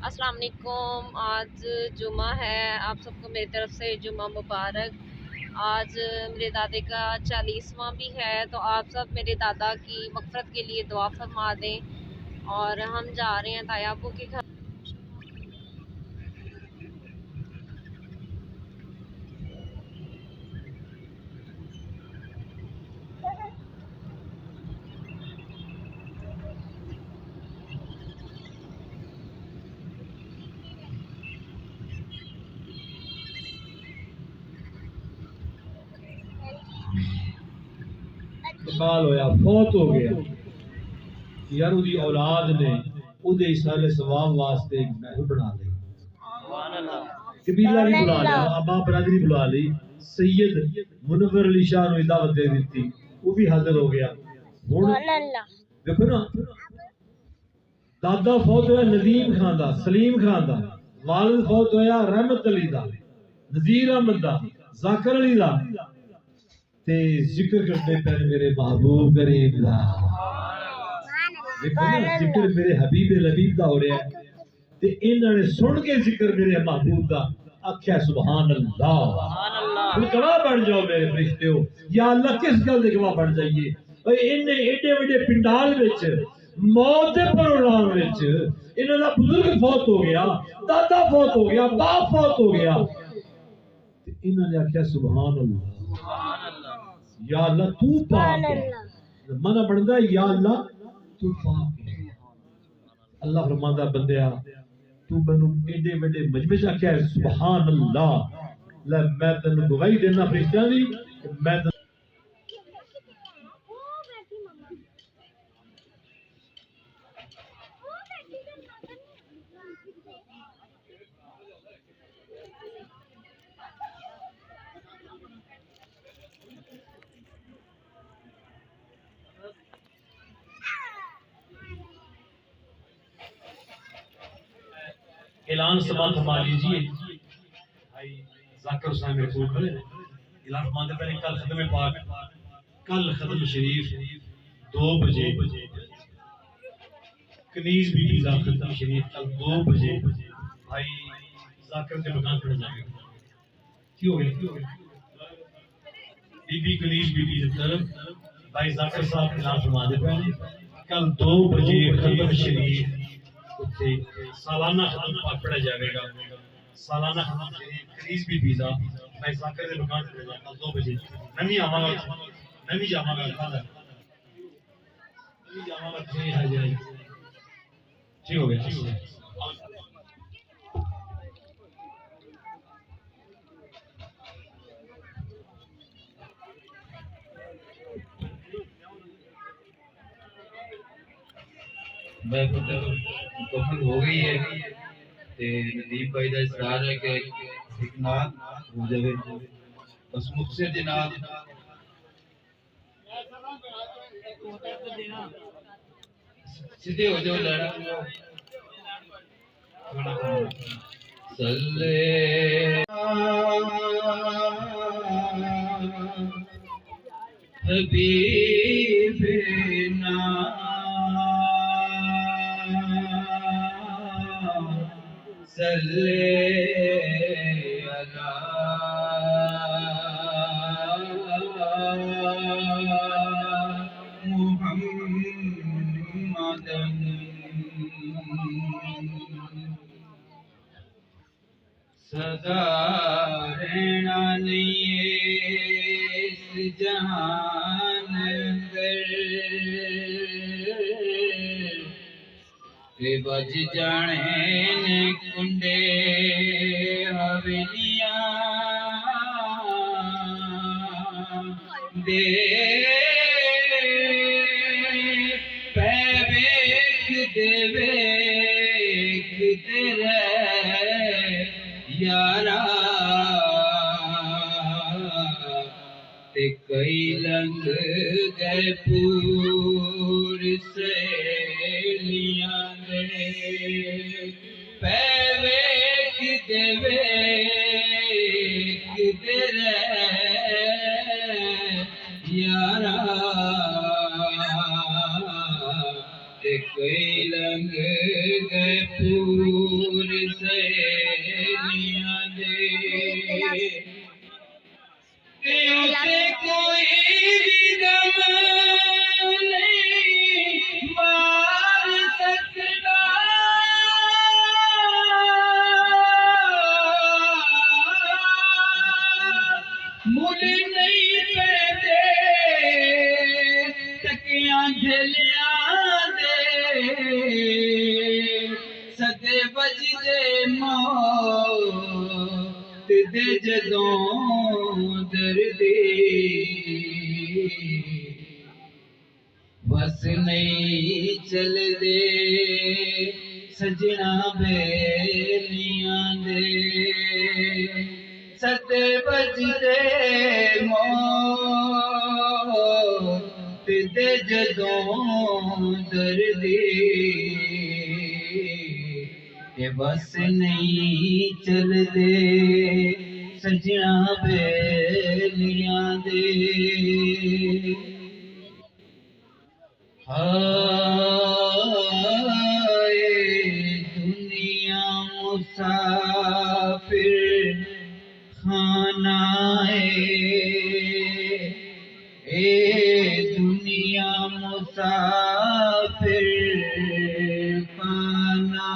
अस्सलाम वालेकुम। आज जुमा है, आप सबको मेरी तरफ से जुमा मुबारक। आज मेरे दादे का 40वां भी है, तो आप सब मेरे दादा की मग़फ़िरत के लिए दुआ फरमा दें। और हम जा रहे हैं तायाबू के घर। इंतकाल होया, फौत हो गया यार, उदी औलाद ने उदे इसाले सवाब वास्ते एक महल बना ली, कबीला भी बुला लिया, आबा बरादरी बुला ली, सैयद मुनव्वर अली शाह ने दावत दे दी, वो भी हाजिर हो गया। हुण देखो ना, दादा फौत होया नदीम खान दा, सलीम खान दा, वालिद फौत होया रहमत अली दा, नजीर अहमद दा, जाकिर अली दा, ते जिक्र करते पे मेरे महबूब करीम दा। देखो ना, जिक्र मेरे हबीब लबीब दा हो रहा है, ते इन्हां ने सुन के जिक्र मेरे महबूब दा आख्या सुभान अल्लाह। हुण गवाह बन जाओ मेरे फरिश्ते हो, या अल्लाह किस गल दे गवाह बन जाइए। भाई इन्ने एडे वड्डे पिंडाल विच मौत दे प्रोग्राम विच इन्हां दा बुजुर्ग फौत हो गया, दादा फौत हो गया, बाप फौत हो गया, ते इन्हां ने आख्या सुभान अल्लाह, या अल्लाह तू पाक है। मना बनदा या अल्लाह तू पाक है। अल्लाह फरमांदा बंदिया तू मैनू एडे वड्डे मजमे च आख्या सुभान अल्लाह, लै मैं तेनू गवाही देना फरिश्तियां दी, मैं ऐलान समाप्त फरमा लीजिए। भाई जाकिर हुसैन मेरे को खड़े ऐलान फरमाते पहले कल खत्म पाक, कल खत्म शरीफ 2 बजे, कनीज बीबी खत्म शरीफ कल 2 बजे भाई जाकिर के मकान पर जाएगा। क्यों हो गया बीबी कनीज बीबी की तरफ भाई जाकिर साहब ऐलान फरमाते पहले कल 2 बजे खत्म शरीफ उत्ते सालाना खत्म पाक पढ़ा जाएगा। सालाना खत्म शरीफ कनीज भी वीजा मैं जाकिर के दुकान पर जाऊंगा 2 बजे। नवी आवांगा, नवी जावांगा, कल नवी जावांगा, ठीक हो गया। मैं कंप्लीट हो गई है, ते नदीप भाई का इसरार है कि एक नात हो जाए, बस मुझसे दी नात सीधे हो जाओ लड़ा सल्ले हबीबना सल्ले अला मुहम्मदन सदा रहना नहीं इस जहान अंदर, बज जाने ने कुंडे हवेलियां दे पै वेख तेरे यारा ते कई लंघ गए पूर सहेलियां दे पै वेख तेरे यारा ते कई लंघ गए पूर दूर सहेलियां दे ते कोई भी गम नहीं मार सकता मुझ नहीं पैदे तकियां झलियां दे सदे बजदे मौत दे जदों दर्दे बस नहीं चलदे सजना बेलियां दे सदे बजदे मौत दे जदों दर्दे ते बस नहीं चलदे सजना बेलियां दे हाय दुनिया मुसाफिर खाना ए दुनिया मुसाफिर खाना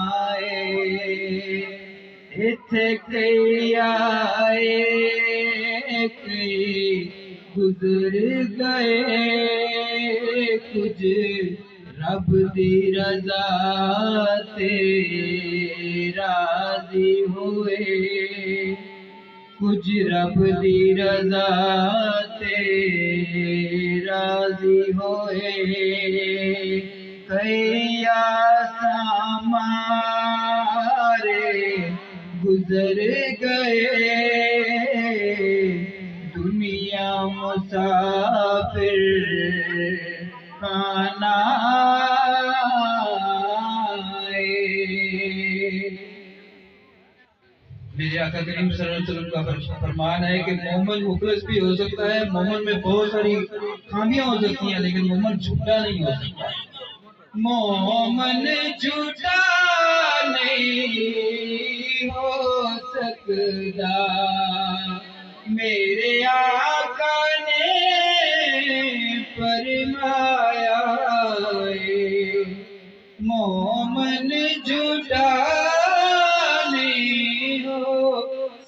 इत्थे कई आए कई गुजर गए कुछ रब दी रजा ते राजी हुए कुछ रब दी रजा ते राजी होए कई आसामारे गुजर गए दुनिया मुसाफिर खाना मेरे आका करीम सल्लल्लाहु अलैहि वसल्लम का फरमान है कि मोमिन मुखलिस भी हो सकता है। मोमिन में बहुत सारी खामियां हो सकती हैं लेकिन मोमिन झूठा नहीं हो सकता। मोमिन झूठा नहीं हो सकता मेरे आका ने फरमाया मोमिन झूठा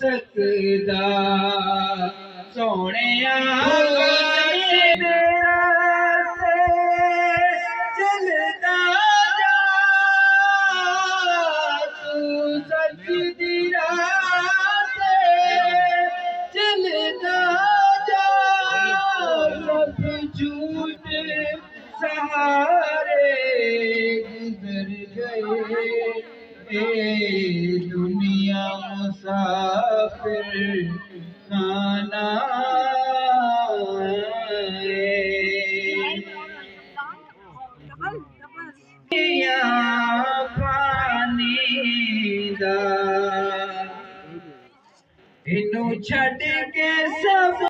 सकदा सोने चलदा जा तू सच दी राह चलदा जा सब झूठ सहारे गुजर गए दुनिया मुसाफिर खाना पानी दा इनू छड़ के सब